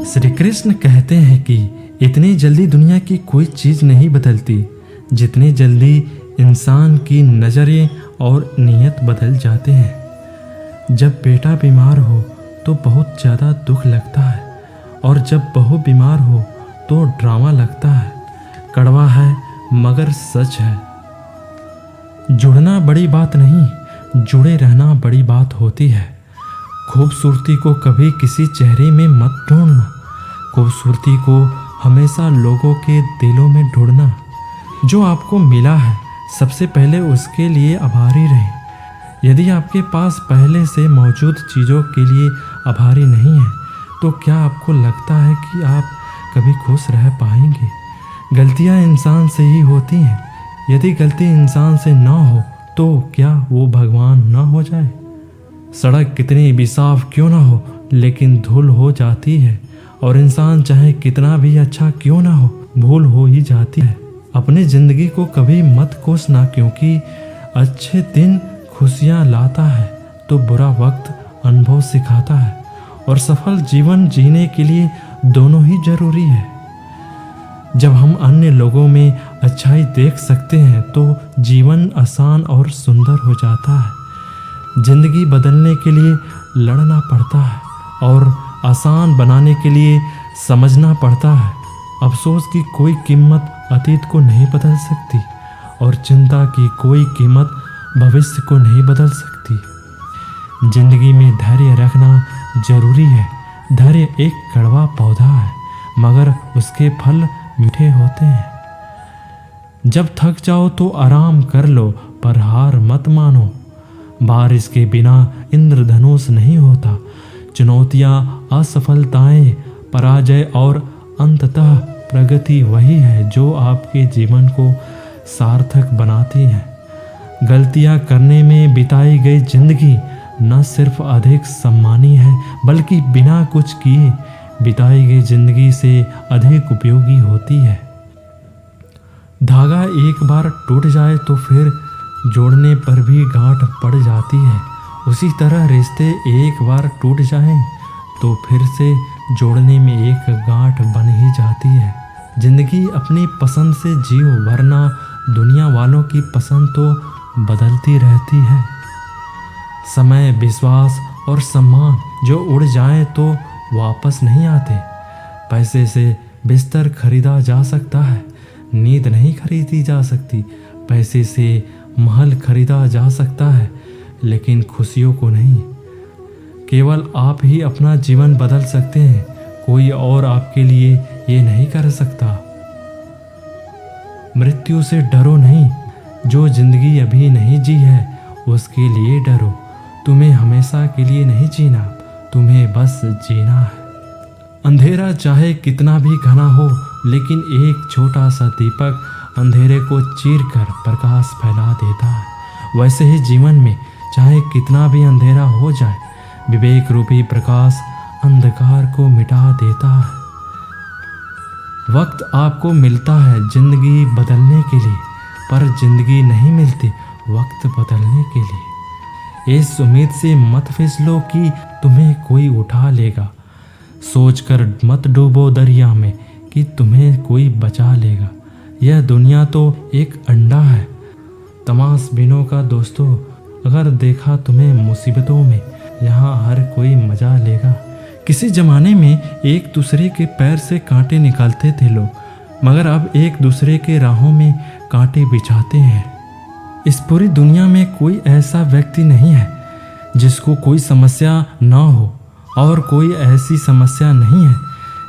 श्री कृष्ण कहते हैं कि इतनी जल्दी दुनिया की कोई चीज़ नहीं बदलती जितनी जल्दी इंसान की नज़रें और नीयत बदल जाते हैं। जब बेटा बीमार हो तो बहुत ज़्यादा दुख लगता है और जब बहू बीमार हो तो ड्रामा लगता है। कड़वा है मगर सच है। जुड़ना बड़ी बात नहीं, जुड़े रहना बड़ी बात होती है। खूबसूरती को कभी किसी चेहरे में मत ढूंढना, खूबसूरती को हमेशा लोगों के दिलों में ढूंढना। जो आपको मिला है सबसे पहले उसके लिए आभारी रहें। यदि आपके पास पहले से मौजूद चीज़ों के लिए आभारी नहीं है तो क्या आपको लगता है कि आप कभी खुश रह पाएंगे? गलतियां इंसान से ही होती हैं। यदि गलती इंसान से ना हो तो क्या वो भगवान ना हो जाए? सड़क कितनी भी साफ क्यों ना हो लेकिन धूल हो जाती है, और इंसान चाहे कितना भी अच्छा क्यों ना हो भूल हो ही जाती है। अपनी ज़िंदगी को कभी मत कोसना, क्योंकि अच्छे दिन खुशियाँ लाता है तो बुरा वक्त अनुभव सिखाता है, और सफल जीवन जीने के लिए दोनों ही जरूरी है। जब हम अन्य लोगों में अच्छाई देख सकते हैं तो जीवन आसान और सुंदर हो जाता है। जिंदगी बदलने के लिए लड़ना पड़ता है और आसान बनाने के लिए समझना पड़ता है। अफसोस की कोई कीमत अतीत को नहीं बदल सकती और चिंता की कोई कीमत भविष्य को नहीं बदल सकती। जिंदगी में धैर्य रखना जरूरी है। धैर्य एक कड़वा पौधा है मगर उसके फल मीठे होते हैं। जब थक जाओ तो आराम कर लो पर हार मत मानो। बारिश के बिना इंद्रधनुष नहीं होता। चुनौतियाँ, असफलताएं, पराजय और अंततः प्रगति वही है जो आपके जीवन को सार्थक बनाती है। गलतियाँ करने में बिताई गई जिंदगी न सिर्फ अधिक सम्मानी है बल्कि बिना कुछ किए बिताई गई जिंदगी से अधिक उपयोगी होती है। धागा एक बार टूट जाए तो फिर जोड़ने पर भी गांठ पड़ जाती है। उसी तरह रिश्ते एक बार टूट जाएं तो फिर से जोड़ने में एक गांठ बन ही जाती है। जिंदगी अपनी पसंद से जियो, वरना दुनिया वालों की पसंद तो बदलती रहती है। समय, विश्वास और सम्मान जो उड़ जाए तो वापस नहीं आते। पैसे से बिस्तर खरीदा जा सकता है, नींद नहीं खरीदी जा सकती। पैसे से महल खरीदा जा सकता है लेकिन खुशियों को नहीं। केवल आप ही अपना जीवन बदल सकते हैं, कोई और आपके लिए ये नहीं कर सकता। मृत्यु से डरो नहीं, जो जिंदगी अभी नहीं जी है उसके लिए डरो। तुम्हें हमेशा के लिए नहीं जीना, तुम्हें बस जीना है। अंधेरा चाहे कितना भी घना हो लेकिन एक छोटा सा दीपक अंधेरे को चीर कर प्रकाश फैला देता है। वैसे ही जीवन में चाहे कितना भी अंधेरा हो जाए, विवेक रूपी प्रकाश अंधकार को मिटा देता है। वक्त आपको मिलता है जिंदगी बदलने के लिए, पर जिंदगी नहीं मिलती वक्त बदलने के लिए। इस उम्मीद से मत फिसलो कि तुम्हें कोई उठा लेगा। सोचकर मत डूबो दरिया में कि तुम्हें कोई बचा लेगा। यह दुनिया तो एक अंडा है तमाशबीनों का दोस्तों। अगर देखा तुम्हें मुसीबतों में, यहाँ हर कोई मजा लेगा। किसी जमाने में एक दूसरे के पैर से कांटे निकालते थे लोग, मगर अब एक दूसरे के राहों में कांटे बिछाते हैं। इस पूरी दुनिया में कोई ऐसा व्यक्ति नहीं है जिसको कोई समस्या ना हो, और कोई ऐसी समस्या नहीं है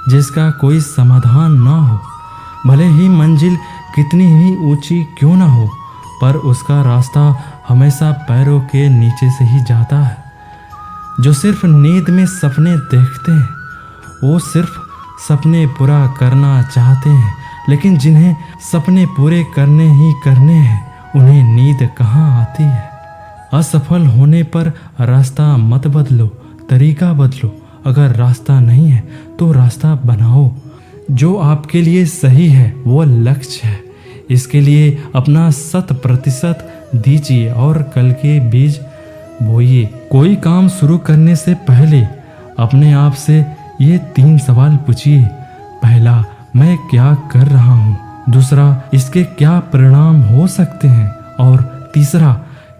जिसका कोई समाधान ना हो। भले ही मंजिल कितनी ही ऊंची क्यों ना हो, पर उसका रास्ता हमेशा पैरों के नीचे से ही जाता है। जो सिर्फ नींद में सपने देखते हैं वो सिर्फ सपने पूरा करना चाहते हैं, लेकिन जिन्हें सपने पूरे करने ही करने हैं उन्हें नींद कहाँ आती है। असफल होने पर रास्ता मत बदलो, तरीका बदलो। अगर रास्ता नहीं है तो रास्ता बनाओ। जो आपके लिए सही है वो लक्ष्य है, इसके लिए अपना 100% दीजिए और कल के बीज बोइए। कोई काम शुरू करने से पहले अपने आप से ये 3 सवाल पूछिए। पहला, मैं क्या कर रहा हूँ? दूसरा, इसके क्या परिणाम हो सकते हैं? और तीसरा,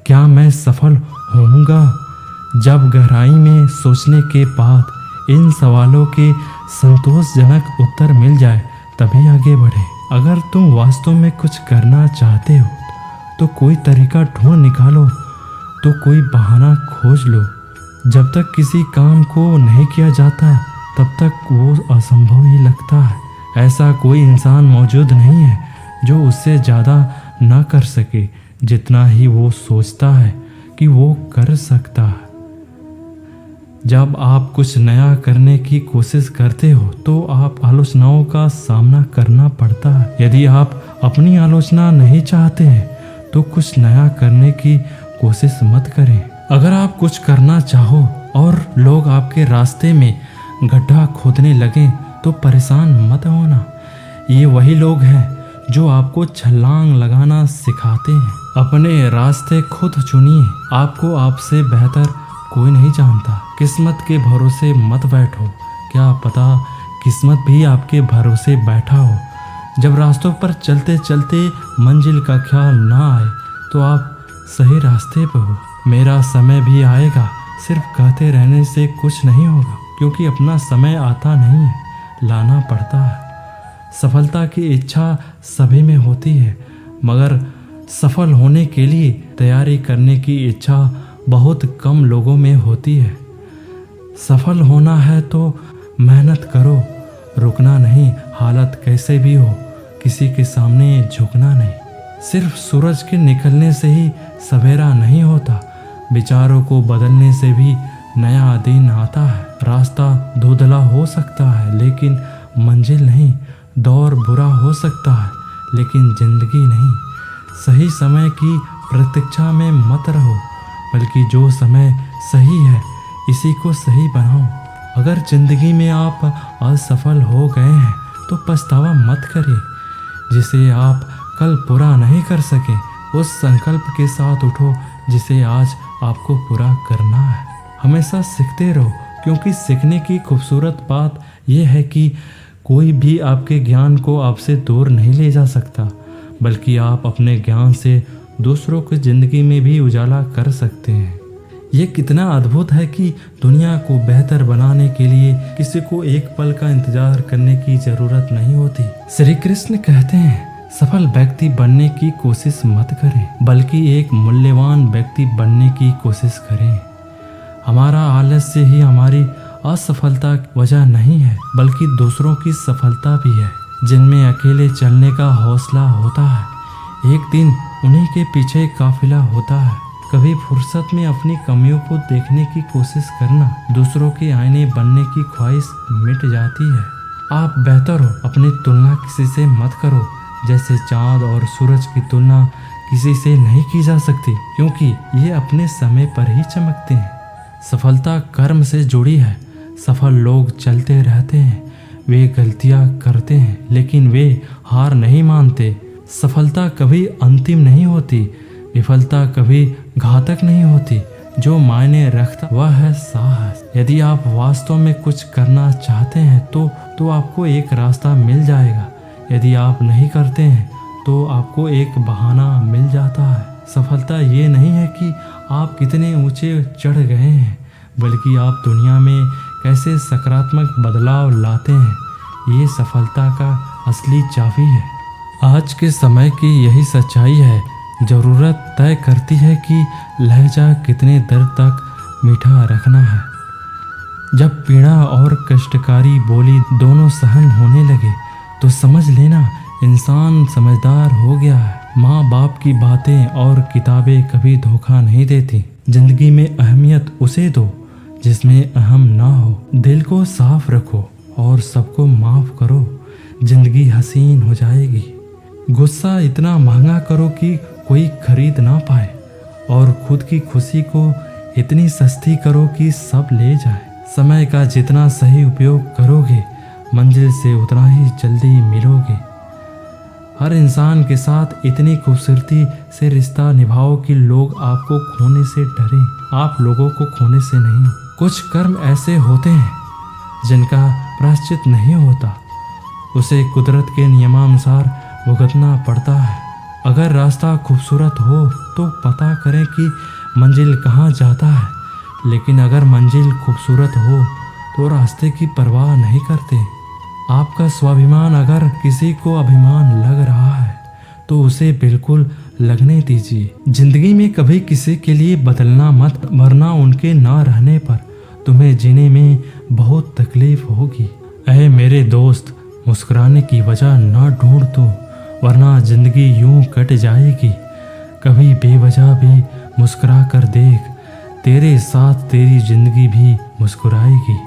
क्या मैं सफल होऊंगा? जब गहराई में सोचने के बाद इन सवालों के संतोषजनक उत्तर मिल जाए तभी आगे बढ़े। अगर तुम वास्तव में कुछ करना चाहते हो तो कोई तरीका ढूंढ निकालो, तो कोई बहाना खोज लो। जब तक किसी काम को नहीं किया जाता तब तक वो असंभव ही लगता है। ऐसा कोई इंसान मौजूद नहीं है जो उससे ज़्यादा ना कर सके जितना ही वो सोचता है कि वो कर सकता है। जब आप कुछ नया करने की कोशिश करते हो तो आप आलोचनाओं का सामना करना पड़ता है। यदि आप अपनी आलोचना नहीं चाहते हैं तो कुछ नया करने की कोशिश मत करें। अगर आप कुछ करना चाहो और लोग आपके रास्ते में गड्ढा खोदने लगें तो परेशान मत होना। ये वही लोग हैं जो आपको छलांग लगाना सिखाते हैं। अपने रास्ते खुद चुनिए। आपको आपसे बेहतर कोई नहीं जानता। किस्मत के भरोसे मत बैठो, क्या पता किस्मत भी आपके भरोसे बैठा हो। जब रास्तों पर चलते चलते मंजिल का ख्याल ना आए तो आप सही रास्ते पर हो। मेरा समय भी आएगा, सिर्फ कहते रहने से कुछ नहीं होगा, क्योंकि अपना समय आता नहीं है, लाना पड़ता है। सफलता की इच्छा सभी में होती है, मगर सफल होने के लिए तैयारी करने की इच्छा बहुत कम लोगों में होती है। सफल होना है तो मेहनत करो, रुकना नहीं। हालत कैसे भी हो, किसी के सामने झुकना नहीं। सिर्फ सूरज के निकलने से ही सवेरा नहीं होता, विचारों को बदलने से भी नया दिन आता है। रास्ता धुंधला हो सकता है लेकिन मंजिल नहीं। दौर बुरा हो सकता है लेकिन जिंदगी नहीं। सही समय की प्रतीक्षा में मत रहो, बल्कि जो समय सही है इसी को सही बनाओ। अगर जिंदगी में आप असफल हो गए हैं तो पछतावा मत करिए। जिसे आप कल पूरा नहीं कर सके, उस संकल्प के साथ उठो जिसे आज आपको पूरा करना है। हमेशा सीखते रहो, क्योंकि सीखने की खूबसूरत बात यह है कि कोई भी आपके ज्ञान को आपसे दूर नहीं ले जा सकता, बल्कि आप अपने ज्ञान से दूसरों की ज़िंदगी में भी उजाला कर सकते हैं। ये कितना अद्भुत है कि दुनिया को बेहतर बनाने के लिए किसी को एक पल का इंतजार करने की ज़रूरत नहीं होती। श्री कृष्ण कहते हैं, सफल व्यक्ति बनने की कोशिश मत करें, बल्कि एक मूल्यवान व्यक्ति बनने की कोशिश करें। हमारा आलस्य ही हमारी असफलता वजह नहीं है, बल्कि दूसरों की सफलता भी है, जिनमें अकेले चलने का हौसला होता है। एक दिन उन्हीं के पीछे काफिला होता है। कभी फुर्सत में अपनी कमियों को देखने की कोशिश करना, दूसरों के आईने बनने की ख्वाहिश मिट जाती है। आप बेहतर हो, अपनी तुलना किसी से मत करो। जैसे चाँद और सूरज की तुलना किसी से नहीं की जा सकती, क्योंकि ये अपने समय पर ही चमकते हैं। सफलता कर्म से जुड़ी है। सफल लोग चलते रहते हैं, वे गलतियां करते हैं लेकिन वे हार नहीं मानते। सफलता कभी अंतिम नहीं होती, विफलता कभी घातक नहीं होती। जो मायने रखता वह है साहस। यदि आप वास्तव में कुछ करना चाहते हैं तो आपको एक रास्ता मिल जाएगा। यदि आप नहीं करते हैं तो आपको एक बहाना मिल जाता है। सफलता ये नहीं है कि आप कितने ऊंचे चढ़ गए हैं, बल्कि आप दुनिया में कैसे सकारात्मक बदलाव लाते हैं। ये सफलता का असली चाबी है। आज के समय की यही सच्चाई है। ज़रूरत तय करती है कि लहजा कितने देर तक मीठा रखना है। जब पीड़ा और कष्टकारी बोली दोनों सहन होने लगे तो समझ लेना इंसान समझदार हो गया है। माँ बाप की बातें और किताबें कभी धोखा नहीं देती। जिंदगी में अहमियत उसे दो जिसमें अहम ना हो। दिल को साफ रखो और सबको माफ करो, जिंदगी हसीन हो जाएगी। गुस्सा इतना महंगा करो कि कोई खरीद ना पाए, और खुद की खुशी को इतनी सस्ती करो कि सब ले जाए। समय का जितना सही उपयोग करोगे, मंजिल से उतना ही जल्दी मिलोगे। हर इंसान के साथ इतनी खूबसूरती से रिश्ता निभाओ कि लोग आपको खोने से डरें, आप लोगों को खोने से नहीं। कुछ कर्म ऐसे होते हैं जिनका प्रायश्चित नहीं होता, उसे कुदरत के नियमानुसार भुगतना पड़ता है। अगर रास्ता खूबसूरत हो तो पता करें कि मंजिल कहाँ जाता है, लेकिन अगर मंजिल खूबसूरत हो तो रास्ते की परवाह नहीं करते। आपका स्वाभिमान अगर किसी को अभिमान लग रहा है तो उसे बिल्कुल लगने दीजिए। जिंदगी में कभी किसी के लिए बदलना मत, वरना उनके ना रहने पर तुम्हें जीने में बहुत तकलीफ होगी। ऐ मेरे दोस्त, मुस्कुराने की वजह ना ढूंढ दो, वरना जिंदगी यूं कट जाएगी। कभी बेवजह भी मुस्कुरा कर देख, तेरे साथ तेरी जिंदगी भी मुस्कुराएगी।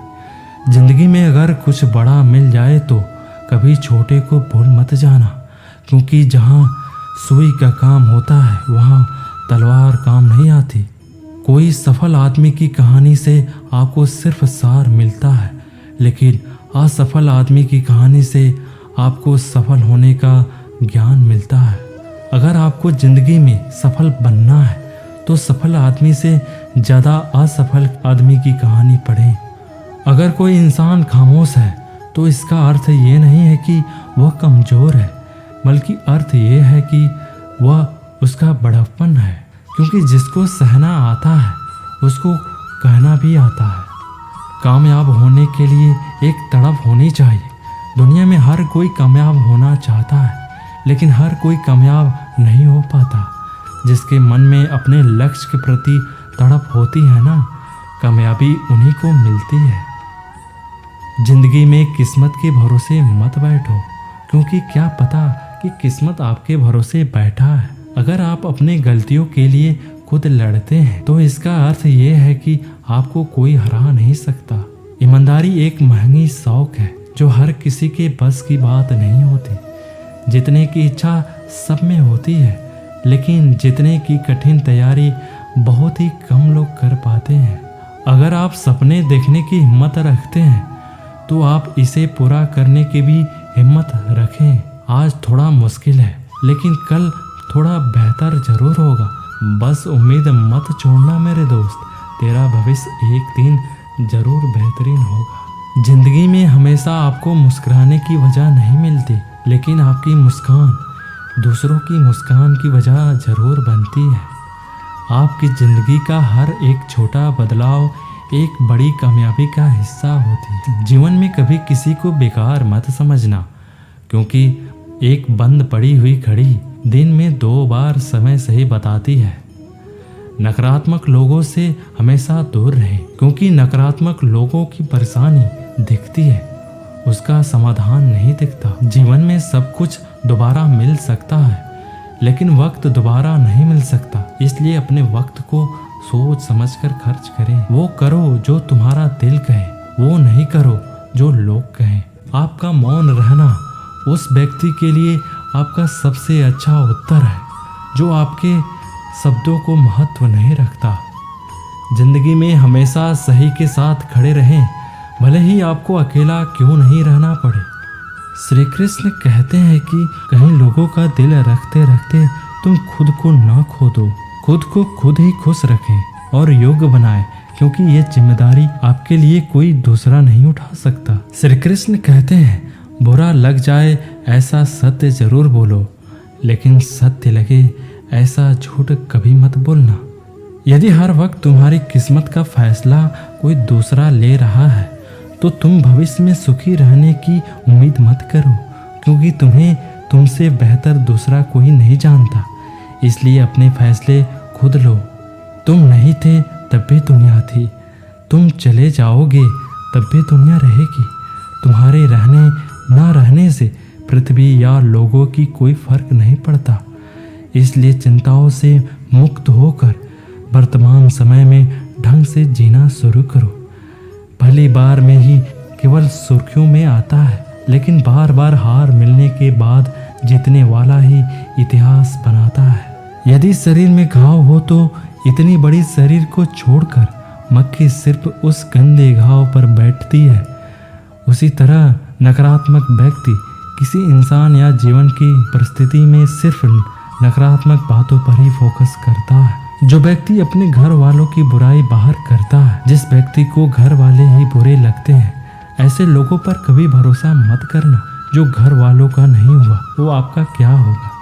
जिंदगी में अगर कुछ बड़ा मिल जाए तो कभी छोटे को भूल मत जाना, क्योंकि जहाँ सुई का काम होता है वहाँ तलवार काम नहीं आती। कोई सफल आदमी की कहानी से आपको सिर्फ सार मिलता है, लेकिन असफल आदमी की कहानी से आपको सफल होने का ज्ञान मिलता है। अगर आपको जिंदगी में सफल बनना है तो सफल आदमी से ज़्यादा असफल आदमी की कहानी पढ़ें। अगर कोई इंसान खामोश है तो इसका अर्थ ये नहीं है कि वह कमज़ोर है, बल्कि अर्थ ये है कि वह उसका बड़प्पन है। क्योंकि जिसको सहना आता है उसको कहना भी आता है। कामयाब होने के लिए एक तड़प होनी चाहिए। दुनिया में हर कोई कामयाब होना चाहता है, लेकिन हर कोई कामयाब नहीं हो पाता। जिसके मन में अपने लक्ष्य के प्रति तड़प होती है ना, कामयाबी उन्हीं को मिलती है। जिंदगी में किस्मत के भरोसे मत बैठो, क्योंकि क्या पता कि किस्मत आपके भरोसे बैठा है। अगर आप अपने गलतियों के लिए खुद लड़ते हैं तो इसका अर्थ ये है कि आपको कोई हरा नहीं सकता। ईमानदारी एक महंगी शौक है जो हर किसी के बस की बात नहीं होती। जितने की इच्छा सब में होती है, लेकिन जितने की कठिन तैयारी बहुत ही कम लोग कर पाते हैं। अगर आप सपने देखने की हिम्मत रखते हैं तो आप इसे पूरा करने की भी हिम्मत रखें। आज थोड़ा मुश्किल है, लेकिन कल थोड़ा बेहतर जरूर होगा। बस उम्मीद मत छोड़ना मेरे दोस्त, तेरा भविष्य एक दिन जरूर बेहतरीन होगा। जिंदगी में हमेशा आपको मुस्कुराने की वजह नहीं मिलती, लेकिन आपकी मुस्कान दूसरों की मुस्कान की वजह जरूर बनती है। आपकी ज़िंदगी का हर एक छोटा बदलाव एक बड़ी कामयाबी का हिस्सा होती है। जीवन में कभी किसी को बेकार मत समझना, क्योंकि एक बंद पड़ी हुई घड़ी दिन में 2 बार समय सही बताती है। नकारात्मक लोगों से हमेशा दूर रहें, क्योंकि नकारात्मक लोगों की परेशानी दिखती है, उसका समाधान नहीं दिखता। जीवन में सब कुछ दोबारा मिल सकता है, लेकिन वक्त दोबारा नहीं मिल सकता। इसलिए अपने वक्त को सोच समझकर खर्च करें। वो करो जो तुम्हारा दिल कहे, वो नहीं करो जो लोग कहें। आपका मौन रहना उस व्यक्ति के लिए आपका सबसे अच्छा उत्तर है जो आपके शब्दों को महत्व नहीं रखता। जिंदगी में हमेशा सही के साथ खड़े रहें, भले ही आपको अकेला क्यों नहीं रहना पड़े। श्री कृष्ण कहते हैं कि कहीं लोगों का दिल रखते रखते तुम खुद को ना खो दो। खुद को खुद ही खुश रखें और योग्य बनाएं, क्योंकि ये जिम्मेदारी आपके लिए कोई दूसरा नहीं उठा सकता। श्री कृष्ण कहते हैं, बुरा लग जाए ऐसा सत्य जरूर बोलो, लेकिन सत्य लगे ऐसा झूठ कभी मत बोलना। यदि हर वक्त तुम्हारी किस्मत का फैसला कोई दूसरा ले रहा है तो तुम भविष्य में सुखी रहने की उम्मीद मत करो, क्योंकि तुम्हें तुमसे बेहतर दूसरा कोई नहीं जानता। इसलिए अपने फैसले खुद लो। तुम नहीं थे तब भी दुनिया थी, तुम चले जाओगे तब भी दुनिया रहेगी। तुम्हारे रहने ना रहने से पृथ्वी या लोगों की कोई फर्क नहीं पड़ता। इसलिए चिंताओं से मुक्त होकर वर्तमान समय में ढंग से जीना शुरू करो। पहली बार में ही केवल सुर्खियों में आता है, लेकिन बार बार हार मिलने के बाद जीतने वाला ही इतिहास बनाता है। यदि शरीर में घाव हो तो इतनी बड़ी शरीर को छोड़कर मक्खी सिर्फ उस गंदे घाव पर बैठती है। उसी तरह नकारात्मक व्यक्ति किसी इंसान या जीवन की परिस्थिति में सिर्फ नकारात्मक बातों पर ही फोकस करता है। जो व्यक्ति अपने घर वालों की बुराई बाहर करता है, जिस व्यक्ति को घर वाले ही बुरे लगते हैं, ऐसे लोगों पर कभी भरोसा मत करना। जो घर वालों का नहीं हुआ वो आपका क्या होगा।